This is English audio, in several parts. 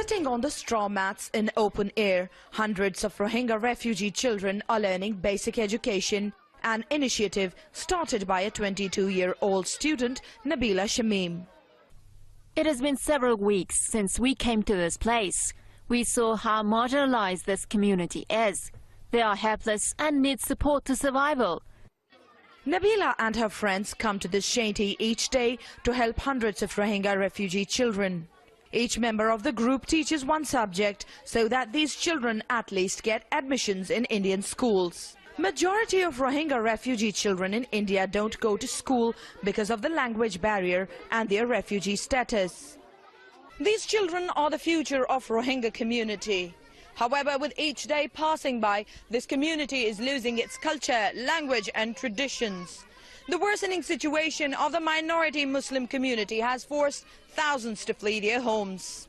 Sitting on the straw mats in open air, hundreds of Rohingya refugee children are learning basic education, an initiative started by a 22-year-old student, Nabila Shamim. It has been several weeks since we came to this place. We saw how marginalized this community is. They are helpless and need support to survival. Nabila and her friends come to this shanty each day to help hundreds of Rohingya refugee children. Each member of the group teaches one subject so that these children at least get admissions in Indian schools. Majority of Rohingya refugee children in India don't go to school because of the language barrier and their refugee status. These children are the future of Rohingya community. However, with each day passing by, this community is losing its culture, language and traditions. The worsening situation of the minority Muslim community has forced thousands to flee their homes.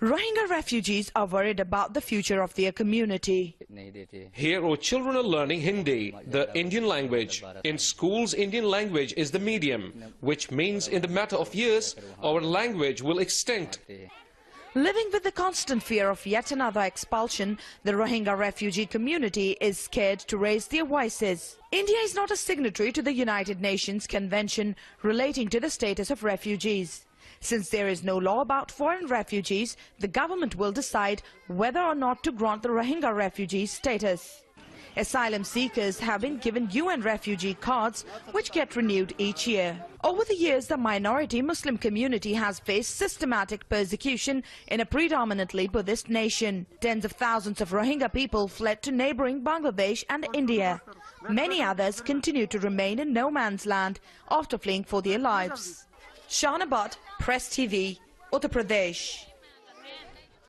Rohingya refugees are worried about the future of their community. Here our children are learning Hindi, the Indian language. In schools, Indian language is the medium, which means in the matter of years, our language will extinct. Living with the constant fear of yet another expulsion, the Rohingya refugee community is scared to raise their voices. India is not a signatory to the United Nations Convention relating to the status of refugees. Since there is no law about foreign refugees, the government will decide whether or not to grant the Rohingya refugees status. Asylum seekers have been given UN refugee cards, which get renewed each year. Over the years, the minority Muslim community has faced systematic persecution in a predominantly Buddhist nation. Tens of thousands of Rohingya people fled to neighboring Bangladesh and India. Many others continue to remain in no man's land after fleeing for their lives. Shahnabat, Press TV, Uttar Pradesh.